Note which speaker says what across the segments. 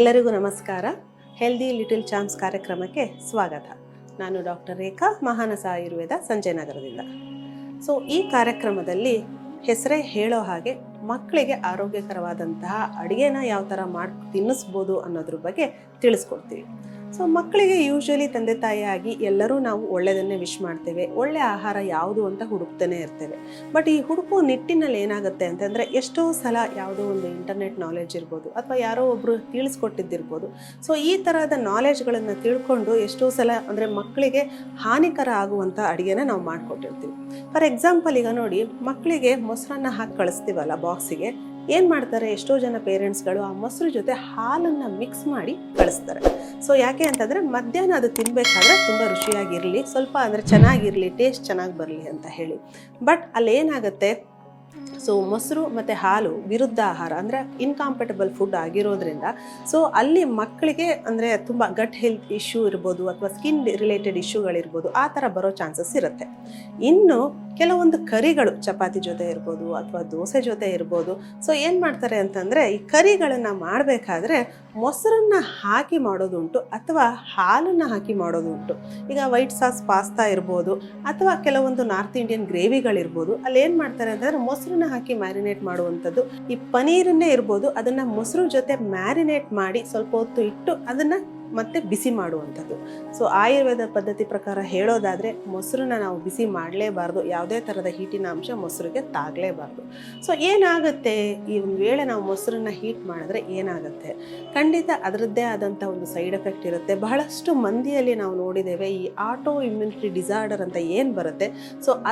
Speaker 1: ಎಲ್ಲರಿಗೂ ನಮಸ್ಕಾರ. Healthy little champs ಕಾರ್ಯಕ್ರಮಕ್ಕೆ ಸ್ವಾಗತ. ನಾನು ಡಾಕ್ಟರ್ ರೇಖಾ, ಮಾನಸ ಆಯುರ್ವೇದ, ಸಂಜಯನಗರದಿಂದ. ಈ ಕಾರ್ಯಕ್ರಮದಲ್ಲಿ ಹೆಸರೇ ಹೇಳೋ ಹಾಗೆ ಮಕ್ಕಳಿಗೆ ಆರೋಗ್ಯಕರವಾದಂತಹ ಅಡುಗೆನ ಯಾವ ಥರ ಮಾಡಿ ತಿನ್ನಿಸ್ಬೋದು ಅನ್ನೋದ್ರ ಬಗ್ಗೆ ತಿಳಿಸ್ಕೊಡ್ತೀವಿ. ಮಕ್ಕಳಿಗೆ ಯೂಶ್ವಲಿ ತಂದೆ ತಾಯಿಯಾಗಿ ಎಲ್ಲರೂ ನಾವು ಒಳ್ಳೆಯದನ್ನೇ ವಿಶ್ ಮಾಡ್ತೇವೆ, ಒಳ್ಳೆ ಆಹಾರ ಯಾವುದು ಅಂತ ಹುಡುಕ್ತಾನೆ ಇರ್ತೇವೆ. ಬಟ್ ಈ ಹುಡುಕೋ ನಿಟ್ಟಿನಲ್ಲಿ ಏನಾಗುತ್ತೆ ಅಂತಂದರೆ, ಎಷ್ಟೋ ಸಲ ಯಾವುದೋ ಒಂದು ಇಂಟರ್ನೆಟ್ ನಾಲೆಜ್ ಇರ್ಬೋದು ಅಥವಾ ಯಾರೋ ಒಬ್ಬರು ತಿಳಿಸ್ಕೊಟ್ಟಿದ್ದಿರ್ಬೋದು. ಈ ಥರದ ನಾಲೆಜ್ಗಳನ್ನು ತಿಳ್ಕೊಂಡು ಎಷ್ಟೋ ಸಲ ಅಂದರೆ ಮಕ್ಕಳಿಗೆ ಹಾನಿಕರ ಆಗುವಂಥ ಅಡುಗೆನ ನಾವು ಮಾಡಿಕೊಟ್ಟಿರ್ತೀವಿ. ಫಾರ್ ಎಕ್ಸಾಂಪಲ್, ಈಗ ನೋಡಿ, ಮಕ್ಕಳಿಗೆ ಮೊಸರನ್ನ ಹಾಕಿ ಕಳಿಸ್ತೀವಲ್ಲ ಬಾಕ್ಸಿಗೆ, ಏನು ಮಾಡ್ತಾರೆ ಎಷ್ಟೋ ಜನ ಪೇರೆಂಟ್ಸ್ಗಳು ಆ ಮೊಸರು ಜೊತೆ ಹಾಲನ್ನು ಮಿಕ್ಸ್ ಮಾಡಿ ಕಳಿಸ್ತಾರೆ. ಯಾಕೆ ಅಂತಂದರೆ ಮಧ್ಯಾಹ್ನ ಅದು ತಿನ್ನಬೇಕಾದ್ರೆ ತುಂಬ ರುಚಿಯಾಗಿರಲಿ, ಸ್ವಲ್ಪ ಅಂದರೆ ಚೆನ್ನಾಗಿರಲಿ, ಟೇಸ್ಟ್ ಚೆನ್ನಾಗಿ ಬರಲಿ ಅಂತ ಹೇಳಿ. ಬಟ್ ಅಲ್ಲೇನಾಗುತ್ತೆ, ಮೊಸರು ಮತ್ತು ಹಾಲು ವಿರುದ್ಧ ಆಹಾರ ಅಂದರೆ ಇನ್ಕಾಂಪೆಟಬಲ್ ಫುಡ್ ಆಗಿರೋದ್ರಿಂದ ಅಲ್ಲಿ ಮಕ್ಕಳಿಗೆ ಅಂದರೆ ತುಂಬ ಗಟ್ ಹೆಲ್ತ್ ಇಶ್ಯೂ ಇರ್ಬೋದು ಅಥವಾ ಸ್ಕಿನ್ ರಿಲೇಟೆಡ್ ಇಶ್ಯೂಗಳಿರ್ಬೋದು, ಆ ಥರ ಬರೋ ಚಾನ್ಸಸ್ ಇರುತ್ತೆ. ಇನ್ನು ಕೆಲವೊಂದು ಕರಿಗಳು ಚಪಾತಿ ಜೊತೆ ಇರ್ಬೋದು ಅಥವಾ ದೋಸೆ ಜೊತೆ ಇರ್ಬೋದು. ಏನು ಮಾಡ್ತಾರೆ ಅಂತಂದರೆ, ಈ ಕರಿಗಳನ್ನು ಮಾಡಬೇಕಾದ್ರೆ ಮೊಸರನ್ನು ಹಾಕಿ ಮಾಡೋದುಂಟು ಅಥವಾ ಹಾಲನ್ನು ಹಾಕಿ ಮಾಡೋದುಂಟು. ಈಗ ವೈಟ್ ಸಾಸ್ ಪಾಸ್ತಾ ಇರ್ಬೋದು ಅಥವಾ ಕೆಲವೊಂದು ನಾರ್ತ್ ಇಂಡಿಯನ್ ಗ್ರೇವಿಗಳಿರ್ಬೋದು. ಅಲ್ಲಿ ಏನು ಮಾಡ್ತಾರೆ ಅಂತಂದರೆ ಮೊಸರನ್ನ ಹಾಕಿ ಮ್ಯಾರಿನೇಟ್ ಮಾಡುವಂಥದ್ದು. ಈ ಪನೀರನ್ನೇ ಇರ್ಬೋದು, ಅದನ್ನು ಮೊಸರು ಜೊತೆ ಮ್ಯಾರಿನೇಟ್ ಮಾಡಿ ಸ್ವಲ್ಪ ಹೊತ್ತು ಇಟ್ಟು ಅದನ್ನು ಮತ್ತೆ ಬಿಸಿ ಮಾಡುವಂಥದ್ದು. ಆಯುರ್ವೇದ ಪದ್ಧತಿ ಪ್ರಕಾರ ಹೇಳೋದಾದರೆ ಮೊಸರನ್ನ ನಾವು ಬಿಸಿ ಮಾಡಲೇಬಾರ್ದು, ಯಾವುದೇ ಥರದ ಹೀಟಿನ ಅಂಶ ಮೊಸರಿಗೆ ತಾಗಲೇಬಾರ್ದು. ಏನಾಗುತ್ತೆ, ಈ ಒಂದು ವೇಳೆ ನಾವು ಮೊಸರನ್ನ ಹೀಟ್ ಮಾಡಿದ್ರೆ ಏನಾಗುತ್ತೆ, ಖಂಡಿತ ಅದರದ್ದೇ ಆದಂಥ ಒಂದು ಸೈಡ್ ಎಫೆಕ್ಟ್ ಇರುತ್ತೆ. ಬಹಳಷ್ಟು ಮಂದಿಯಲ್ಲಿ ನಾವು ನೋಡಿದ್ದೇವೆ, ಈ ಆಟೋ ಇಮ್ಯುನಿಟಿ ಡಿಸಾರ್ಡರ್ ಅಂತ ಏನು ಬರುತ್ತೆ,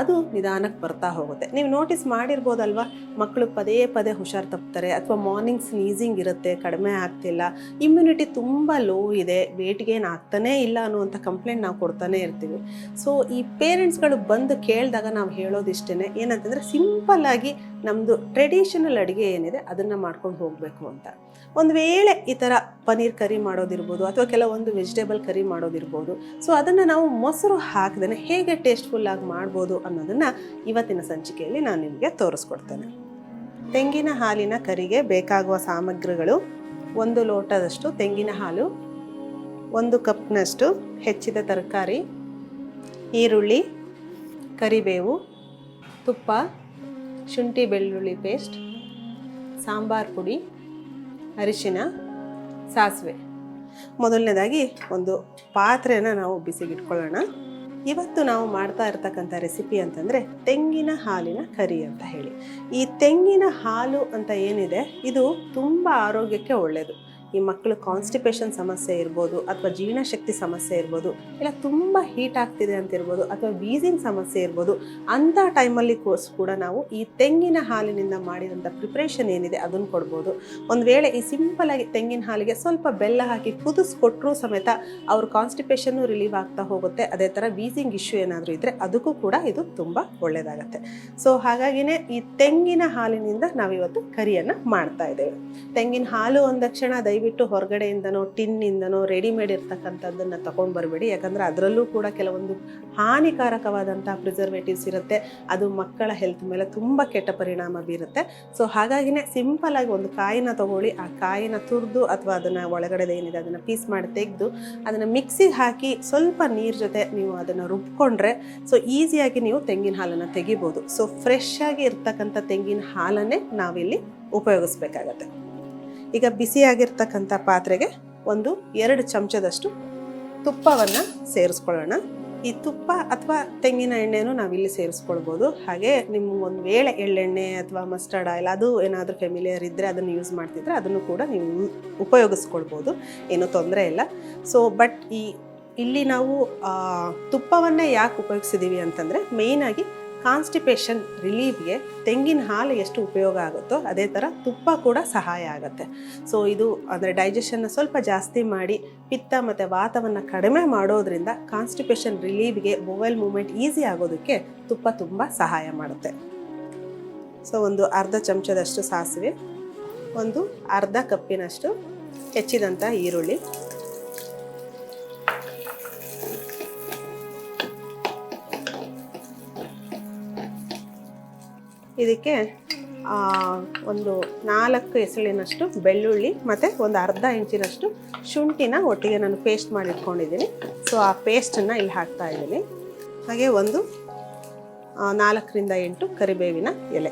Speaker 1: ಅದು ನಿಧಾನಕ್ಕೆ ಬರ್ತಾ ಹೋಗುತ್ತೆ. ನೀವು ನೋಟಿಸ್ ಮಾಡಿರ್ಬೋದಲ್ವ, ಮಕ್ಕಳು ಪದೇ ಪದೇ ಹುಷಾರು ತಪ್ತಾರೆ ಅಥವಾ ಮಾರ್ನಿಂಗ್ ಸ್ನೀಸಿಂಗ್ ಇರುತ್ತೆ, ಕಡಿಮೆ ಆಗ್ತಿಲ್ಲ, ಇಮ್ಯುನಿಟಿ ತುಂಬ ಲೋ ಇದೆ, ವೇಟ್ ಗೇನ್ ಆಗ್ತಾನೇ ಇಲ್ಲ ಅನ್ನುವಂಥ ಕಂಪ್ಲೇಂಟ್ ನಾವು ಕೊಡ್ತಾನೆ ಇರ್ತೀವಿ. ಈ ಪೇರೆಂಟ್ಸ್ಗಳು ಬಂದು ಕೇಳಿದಾಗ ನಾವು ಹೇಳೋದಿಷ್ಟೇ, ಏನಂತಂದರೆ ಸಿಂಪಲ್ ಆಗಿ ನಮ್ಮದು ಟ್ರೆಡಿಷನಲ್ ಅಡುಗೆ ಏನಿದೆ ಅದನ್ನು ಮಾಡ್ಕೊಂಡು ಹೋಗಬೇಕು ಅಂತ. ಒಂದು ವೇಳೆ ಈ ಥರ ಪನೀರ್ ಕರಿ ಮಾಡೋದಿರ್ಬೋದು ಅಥವಾ ಕೆಲವೊಂದು ವೆಜಿಟೇಬಲ್ ಕರಿ ಮಾಡೋದಿರ್ಬೋದು, ಅದನ್ನು ನಾವು ಮೊಸರು ಹಾಕಿದ್ರೆ ಹೇಗೆ ಟೇಸ್ಟ್ಫುಲ್ಲಾಗಿ ಮಾಡ್ಬೋದು ಅನ್ನೋದನ್ನು ಇವತ್ತಿನ ಸಂಚಿಕೆಯಲ್ಲಿ ನಾನು ನಿಮಗೆ ತೋರಿಸ್ಕೊಡ್ತೇನೆ. ತೆಂಗಿನ ಹಾಲಿನ ಕರಿಗೆ ಬೇಕಾಗುವ ಸಾಮಗ್ರಿಗಳು: 1 ಲೋಟದಷ್ಟು ತೆಂಗಿನ ಹಾಲು, 1 ಕಪ್ನಷ್ಟು ಹೆಚ್ಚಿದ ತರಕಾರಿ, ಈರುಳ್ಳಿ, ಕರಿಬೇವು, ತುಪ್ಪ, ಶುಂಠಿ ಬೆಳ್ಳುಳ್ಳಿ ಪೇಸ್ಟ್, ಸಾಂಬಾರ್ ಪುಡಿ, ಅರಿಶಿನ, ಸಾಸಿವೆ. ಮೊದಲನೇದಾಗಿ ಒಂದು ಪಾತ್ರೆನ ನಾವು ಬಿಸಿಗಿಟ್ಕೊಳ್ಳೋಣ. ಇವತ್ತು ನಾವು ಮಾಡ್ತಾ ಇರ್ತಕ್ಕಂಥ ರೆಸಿಪಿ ಅಂತಂದರೆ ತೆಂಗಿನ ಹಾಲಿನ ಕರಿ ಅಂತ ಹೇಳಿ. ಈ ತೆಂಗಿನ ಹಾಲು ಅಂತ ಏನಿದೆ, ಇದು ತುಂಬ ಆರೋಗ್ಯಕ್ಕೆ ಒಳ್ಳೆಯದು. ಈ ಮಕ್ಕಳು ಕಾನ್ಸ್ಟಿಪೇಷನ್ ಸಮಸ್ಯೆ ಇರ್ಬೋದು ಅಥವಾ ಜೀರ್ಣಶಕ್ತಿ ಸಮಸ್ಯೆ ಇರ್ಬೋದು, ಇಲ್ಲ ತುಂಬ ಹೀಟ್ ಆಗ್ತಿದೆ ಅಂತ ಇರ್ಬೋದು ಅಥವಾ ವೀಸಿಂಗ್ ಸಮಸ್ಯೆ ಇರ್ಬೋದು, ಅಂಥ ಟೈಮಲ್ಲಿ ಕೂಡ ನಾವು ಈ ತೆಂಗಿನ ಹಾಲಿನಿಂದ ಮಾಡಿದಂಥ ಪ್ರಿಪ್ರೇಷನ್ ಏನಿದೆ ಅದನ್ನು ಕೊಡ್ಬೋದು. ಒಂದು ವೇಳೆ ಈ ಸಿಂಪಲಾಗಿ ತೆಂಗಿನ ಹಾಲಿಗೆ ಸ್ವಲ್ಪ ಬೆಲ್ಲ ಹಾಕಿ ಕುದಿಸ್ಕೊಟ್ರೂ ಸಮೇತ ಅವ್ರ ಕಾನ್ಸ್ಟಿಪೇಷನ್ನು ರಿಲೀವ್ ಆಗ್ತಾ ಹೋಗುತ್ತೆ. ಅದೇ ಥರ ವೀಸಿಂಗ್ ಇಶ್ಯೂ ಏನಾದರೂ ಇದ್ದರೆ ಅದಕ್ಕೂ ಕೂಡ ಇದು ತುಂಬ ಒಳ್ಳೆಯದಾಗತ್ತೆ. ಹಾಗಾಗಿನೇ ಈ ತೆಂಗಿನ ಹಾಲಿನಿಂದ ನಾವಿವತ್ತು ಕರಿಯನ್ನು ಮಾಡ್ತಾ ಇದ್ದೇವೆ. ತೆಂಗಿನ ಹಾಲು ಅಂದಕ್ಷಣ ದಯವಿಟ್ಟು ಹೊರಗಡೆಯಿಂದನೋ ಟಿನ್ನಿಂದನೋ ರೆಡಿಮೇಡ್ ಇರ್ತಕ್ಕಂಥದ್ದನ್ನು ತೊಗೊಂಡು ಬರಬೇಡಿ. ಯಾಕಂದರೆ ಅದರಲ್ಲೂ ಕೂಡ ಕೆಲವೊಂದು ಹಾನಿಕಾರಕವಾದಂಥ ಪ್ರಿಸರ್ವೇಟಿವ್ಸ್ ಇರುತ್ತೆ. ಅದು ಮಕ್ಕಳ ಹೆಲ್ತ್ ಮೇಲೆ ತುಂಬ ಕೆಟ್ಟ ಪರಿಣಾಮ ಬೀರುತ್ತೆ. ಹಾಗಾಗಿನೇ ಸಿಂಪಲಾಗಿ ಒಂದು ಕಾಯಿನ ತೊಗೊಳ್ಳಿ, ಆ ಕಾಯಿನ ತುರಿದು ಅಥವಾ ಅದನ್ನು ಒಳಗಡೆ ಏನಿದೆ ಅದನ್ನು ಪೀಸ್ ಮಾಡಿ ತೆಗೆದು ಅದನ್ನು ಮಿಕ್ಸಿಗೆ ಹಾಕಿ ಸ್ವಲ್ಪ ನೀರು ಜೊತೆ ನೀವು ಅದನ್ನು ರುಬ್ಕೊಂಡ್ರೆ ಈಸಿಯಾಗಿ ನೀವು ತೆಂಗಿನ ಹಾಲನ್ನು ತೆಗಿಬೋದು. ಫ್ರೆಶ್ ಆಗಿ ಇರ್ತಕ್ಕಂಥ ತೆಂಗಿನ ಹಾಲನ್ನೇ ನಾವಿಲ್ಲಿ ಉಪಯೋಗಿಸ್ಬೇಕಾಗತ್ತೆ. ಈಗ ಬಿಸಿಯಾಗಿರ್ತಕ್ಕಂಥ ಪಾತ್ರೆಗೆ 1-2 ಚಮಚದಷ್ಟು ತುಪ್ಪವನ್ನು ಸೇರಿಸ್ಕೊಳ್ಳೋಣ. ಈ ತುಪ್ಪ ಅಥವಾ ತೆಂಗಿನ ಎಣ್ಣೆನೂ ನಾವಿಲ್ಲಿ ಸೇರಿಸ್ಕೊಳ್ಬೋದು. ಹಾಗೆ ನಿಮ್ಗೆ ಒಂದು ವೇಳೆ ಎಳ್ಳೆಣ್ಣೆ ಅಥವಾ ಮಸ್ಟರ್ಡ್ ಆಯಿಲ್ ಅದು ಏನಾದರೂ ಫೆಮಿಲಿಯರ್ ಇದ್ದರೆ ಅದನ್ನು ಯೂಸ್ ಮಾಡ್ತಿದ್ರೆ ಅದನ್ನು ಕೂಡ ನೀವು ಉಪಯೋಗಿಸ್ಕೊಳ್ಬೋದು, ಏನೂ ತೊಂದರೆ ಇಲ್ಲ. ಬಟ್ ಇಲ್ಲಿ ನಾವು ತುಪ್ಪವನ್ನೇ ಯಾಕೆ ಉಪಯೋಗಿಸಿದ್ದೀವಿ ಅಂತಂದರೆ, ಮೇಯ್ನಾಗಿ ಕಾನ್ಸ್ಟಿಪೇಷನ್ ರಿಲೀವ್ಗೆ ತೆಂಗಿನ ಹಾಲು ಎಷ್ಟು ಉಪಯೋಗ ಆಗುತ್ತೋ ಅದೇ ಥರ ತುಪ್ಪ ಕೂಡ ಸಹಾಯ ಆಗುತ್ತೆ. ಇದು ಅಂದರೆ ಡೈಜೆಷನ್ನ ಸ್ವಲ್ಪ ಜಾಸ್ತಿ ಮಾಡಿ ಪಿತ್ತ ಮತ್ತು ವಾತವನ್ನು ಕಡಿಮೆ ಮಾಡೋದ್ರಿಂದ ಕಾನ್ಸ್ಟಿಪೇಷನ್ ರಿಲೀವ್ಗೆ ಬೊವೆಲ್ ಮೂಮೆಂಟ್ ಈಸಿ ಆಗೋದಕ್ಕೆ ತುಪ್ಪ ತುಂಬ ಸಹಾಯ ಮಾಡುತ್ತೆ. ಒಂದು ಅರ್ಧ ಚಮಚದಷ್ಟು ಸಾಸಿವೆ, 1/2 ಕಪ್ಪಿನಷ್ಟು ಹೆಚ್ಚಿದಂಥ ಈರುಳ್ಳಿ, ಇದಕ್ಕೆ ಒಂದು 4 ಎಸಳಿನಷ್ಟು ಬೆಳ್ಳುಳ್ಳಿ ಮತ್ತು ಒಂದು ಅರ್ಧ ಇಂಚಿನಷ್ಟು ಶುಂಠಿನ ಒಟ್ಟಿಗೆ ನಾನು ಪೇಸ್ಟ್ ಮಾಡಿ ಇಟ್ಕೊಂಡಿದ್ದೀನಿ. ಸೊ ಆ ಪೇಸ್ಟನ್ನು ಇಲ್ಲಿ ಹಾಕ್ತಾ ಇದ್ದೀನಿ. ಹಾಗೆ ಒಂದು 4ರಿಂದ 8 ಕರಿಬೇವಿನ ಎಲೆ.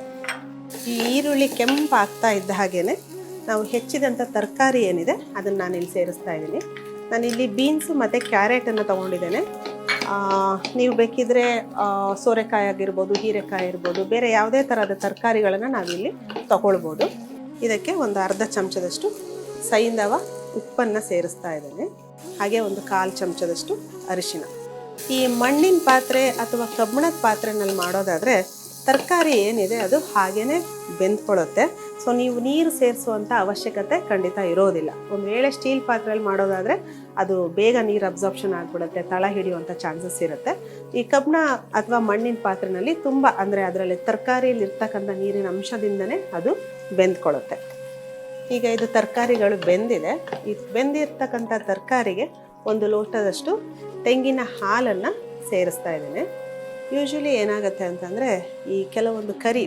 Speaker 1: ಈ ಈರುಳ್ಳಿ ಕೆಂಪು ಆಗ್ತಾ ಇದ್ದ ಹಾಗೇ ನಾವು ಹೆಚ್ಚಿದಂಥ ತರಕಾರಿ ಏನಿದೆ ಅದನ್ನು ನಾನು ಇಲ್ಲಿ ಸೇರಿಸ್ತಾ ಇದ್ದೀನಿ. ನಾನಿಲ್ಲಿ ಬೀನ್ಸು ಮತ್ತು ಕ್ಯಾರೆಟನ್ನು ತೊಗೊಂಡಿದ್ದೇನೆ. ನೀವು ಬೇಕಿದ್ರೆ ಸೋರೆಕಾಯಿ ಆಗಿರ್ಬೋದು, ಹೀರೆಕಾಯಿ ಇರ್ಬೋದು, ಬೇರೆ ಯಾವುದೇ ಥರದ ತರಕಾರಿಗಳನ್ನು ನಾವಿಲ್ಲಿ ತೊಗೊಳ್ಬೋದು. ಇದಕ್ಕೆ ಒಂದು ಅರ್ಧ ಚಮಚದಷ್ಟು ಸೈಂಧವ ಉಪ್ಪನ್ನು ಸೇರಿಸ್ತಾ ಇದ್ದೇನೆ. ಹಾಗೆ ಒಂದು 1/4 ಚಮಚದಷ್ಟು ಅರಿಶಿನ. ಈ ಮಣ್ಣಿನ ಪಾತ್ರೆ ಅಥವಾ ಕಬ್ಬಿಣದ ಪಾತ್ರೆನಲ್ಲಿ ಮಾಡೋದಾದರೆ ತರಕಾರಿ ಏನಿದೆ ಅದು ಹಾಗೇ ಬೆಂದ್ಕೊಳ್ಳುತ್ತೆ. ಸೊ ನೀವು ನೀರು ಸೇರಿಸುವಂಥ ಅವಶ್ಯಕತೆ ಖಂಡಿತ ಇರೋದಿಲ್ಲ. ಒಂದು ವೇಳೆ ಸ್ಟೀಲ್ ಪಾತ್ರೆಯಲ್ಲಿ ಮಾಡೋದಾದರೆ ಅದು ಬೇಗ ನೀರು ಅಬ್ಸಾರ್ಪ್ಷನ್ ಆಗಿಬಿಡುತ್ತೆ, ತಳ ಹಿಡಿಯುವಂಥ ಚಾನ್ಸಸ್ ಇರುತ್ತೆ. ಈ ಕಬ್ಬಿಣ ಅಥವಾ ಮಣ್ಣಿನ ಪಾತ್ರೆಯಲ್ಲಿ ತುಂಬ ಅಂದರೆ ಅದರಲ್ಲಿ ತರಕಾರಿಯಲ್ಲಿ ಇರ್ತಕ್ಕಂಥ ನೀರಿನ ಅಂಶದಿಂದನೇ ಅದು ಬೆಂದ್ಕೊಳ್ಳುತ್ತೆ. ಈಗ ಇದು ತರಕಾರಿಗಳು ಬೆಂದಿದೆ. ಈ ಬೆಂದಿರ್ತಕ್ಕಂಥ ತರಕಾರಿಗೆ 1 ಲೋಟದಷ್ಟು ತೆಂಗಿನ ಹಾಲನ್ನು ಸೇರಿಸ್ತಾ ಇದ್ದೇನೆ. ಯೂಶ್ವಲಿ ಏನಾಗುತ್ತೆ ಅಂತಂದರೆ ಈ ಕೆಲವೊಂದು ಕರಿ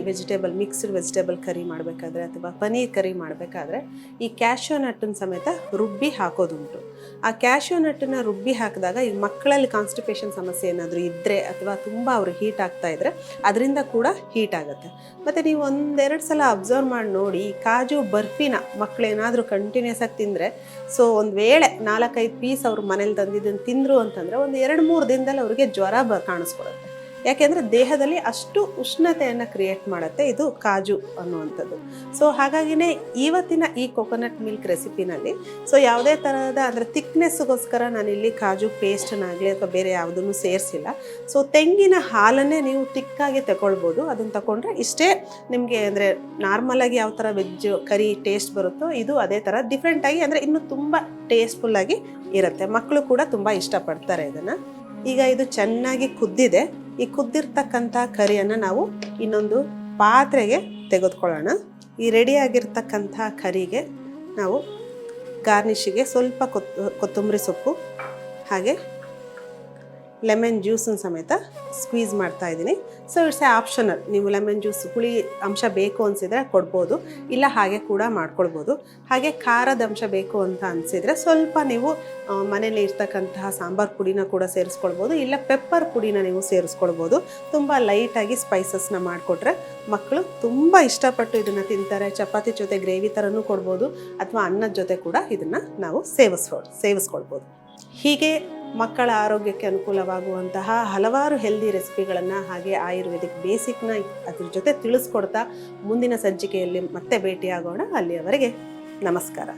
Speaker 1: ಮಿಕ್ಸ್ಡ್ ವೆಜಿಟೇಬಲ್ ಕರಿ ಮಾಡಬೇಕಾದ್ರೆ ಅಥವಾ ಪನೀರ್ ಕರಿ ಮಾಡಬೇಕಾದ್ರೆ ಈ ಕ್ಯಾಶ್ಯೂ ನಟ್ಟನ್ನು ಸಮೇತ ರುಬ್ಬಿ ಹಾಕೋದುಂಟು. ಆ ಕ್ಯಾಶ್ಯೂ ನಟ್ಟನ್ನು ರುಬ್ಬಿ ಹಾಕಿದಾಗ ಈ ಮಕ್ಕಳಲ್ಲಿ ಕಾನ್ಸ್ಟಿಪೇಷನ್ ಸಮಸ್ಯೆ ಏನಾದರೂ ಇದ್ದರೆ ಅಥವಾ ತುಂಬ ಅವ್ರಿಗೆ ಹೀಟ್ ಆಗ್ತಾ ಇದ್ದರೆ ಅದರಿಂದ ಕೂಡ ಹೀಟ್ ಆಗುತ್ತೆ. ಮತ್ತು ನೀವು 1-2 ಸಲ ಅಬ್ಸರ್ವ್ ಮಾಡಿ ನೋಡಿ, ಈ ಕಾಜು ಬರ್ಫಿನ ಮಕ್ಕಳೇನಾದರೂ ಕಂಟಿನ್ಯೂಸ್ ಆಗಿ ತಿಂದರೆ, ಸೊ ಒಂದು ವೇಳೆ 4-5 ಪೀಸ್ ಅವ್ರ ಮನೇಲಿ ತಂದಿದ್ದನ್ನು ತಿಂದರು ಅಂತಂದರೆ ಒಂದು 2-3 ದಿನದಲ್ಲಿ ಅವ್ರಿಗೆ ಜ್ವರ ಕಾಣಿಸ್ಕೊಡುತ್ತೆ. ಯಾಕೆಂದರೆ ದೇಹದಲ್ಲಿ ಅಷ್ಟು ಉಷ್ಣತೆಯನ್ನು ಕ್ರಿಯೇಟ್ ಮಾಡುತ್ತೆ ಇದು ಕಾಜು ಅನ್ನುವಂಥದ್ದು. ಸೊ ಹಾಗಾಗಿನೇ ಇವತ್ತಿನ ಈ ಕೊಕೊನಟ್ ಮಿಲ್ಕ್ ರೆಸಿಪಿನಲ್ಲಿ ಸೊ ಯಾವುದೇ ಥರದ ಅಂದರೆ ಥಿಕ್ನೆಸ್ಗೋಸ್ಕರ ನಾನಿಲ್ಲಿ ಕಾಜು ಪೇಸ್ಟನ್ನಾಗಲಿ ಅಥವಾ ಬೇರೆ ಯಾವುದನ್ನು ಸೇರಿಸಿಲ್ಲ. ಸೊ ತೆಂಗಿನ ಹಾಲನ್ನೇ ನೀವು ತಿಕ್ಕಾಗಿ ತಗೊಳ್ಬೋದು. ಅದನ್ನು ತಗೊಂಡ್ರೆ ಇಷ್ಟೇ ನಿಮಗೆ ಅಂದರೆ ನಾರ್ಮಲಾಗಿ ಯಾವ ಥರ ವೆಜ್ ಕರಿ ಟೇಸ್ಟ್ ಬರುತ್ತೋ ಇದು ಅದೇ ಥರ ಡಿಫ್ರೆಂಟಾಗಿ ಅಂದರೆ ಇನ್ನೂ ತುಂಬ ಟೇಸ್ಟ್ಫುಲ್ಲಾಗಿ ಇರುತ್ತೆ. ಮಕ್ಕಳು ಕೂಡ ತುಂಬ ಇಷ್ಟಪಡ್ತಾರೆ ಇದನ್ನು. ಈಗ ಇದು ಚೆನ್ನಾಗಿ ಕುದ್ದಿದೆ. ಈ ಕುದ್ದಿರ್ತಕ್ಕಂಥ ಕರಿಯನ್ನು ನಾವು ಇನ್ನೊಂದು ಪಾತ್ರೆಗೆ ತೆಗೆದುಕೊಳ್ಳೋಣ. ಈ ರೆಡಿಯಾಗಿರ್ತಕ್ಕಂಥ ಕರಿಗೆ ನಾವು ಗಾರ್ನಿಷಿಗೆ ಸ್ವಲ್ಪ ಕೊತ್ತಂಬರಿ ಸೊಪ್ಪು ಹಾಗೆ ಲೆಮನ್ ಜ್ಯೂಸನ್ನು ಸಮೇತ ಸ್ಕ್ವೀಸ್ ಮಾಡ್ತಾ ಇದ್ದೀನಿ. So it's A optional. ನೀವು ಲೆಮನ್ ಜ್ಯೂಸ್ ಹುಳಿ ಅಂಶ ಬೇಕು ಅನಿಸಿದರೆ ಕೊಡ್ಬೋದು, ಇಲ್ಲ ಹಾಗೆ ಕೂಡ ಮಾಡ್ಕೊಳ್ಬೋದು. ಹಾಗೆ ಖಾರದ ಅಂಶ ಬೇಕು ಅಂತ ಅನಿಸಿದರೆ ಸ್ವಲ್ಪ ನೀವು ಮನೇಲಿ ಇರ್ತಕ್ಕಂತಹ ಸಾಂಬಾರು ಪುಡಿನ ಕೂಡ ಸೇರಿಸ್ಕೊಳ್ಬೋದು, ಇಲ್ಲ ಪೆಪ್ಪರ್ ಪುಡಿನ ನೀವು ಸೇರಿಸ್ಕೊಳ್ಬೋದು. ತುಂಬ ಲೈಟಾಗಿ ಸ್ಪೈಸಸ್ನ ಮಾಡಿಕೊಟ್ರೆ ಮಕ್ಕಳು ತುಂಬ ಇಷ್ಟಪಟ್ಟು ಇದನ್ನು ತಿಂತಾರೆ. ಚಪಾತಿ ಜೊತೆ ಗ್ರೇವಿ ಥರನೂ ಕೊಡ್ಬೋದು ಅಥವಾ ಅನ್ನದ ಜೊತೆ ಕೂಡ ಇದನ್ನು ನಾವು ಸೇವಿಸ್ಕೊಳ್ಬೋದು. ಹೀಗೆ ಮಕ್ಕಳ ಆರೋಗ್ಯಕ್ಕೆ ಅನುಕೂಲವಾಗುವಂತಹ ಹಲವಾರು ಹೆಲ್ದಿ ರೆಸಿಪಿಗಳನ್ನು ಹಾಗೆ ಆಯುರ್ವೇದಿಕ್ ಬೇಸಿಕ್ನ ಅದ್ರ ಜೊತೆ ತಿಳಿಸ್ಕೊಡ್ತಾ ಮುಂದಿನ ಸಂಚಿಕೆಯಲ್ಲಿ ಮತ್ತೆ ಭೇಟಿಯಾಗೋಣ. ಅಲ್ಲಿಯವರೆಗೆ ನಮಸ್ಕಾರ.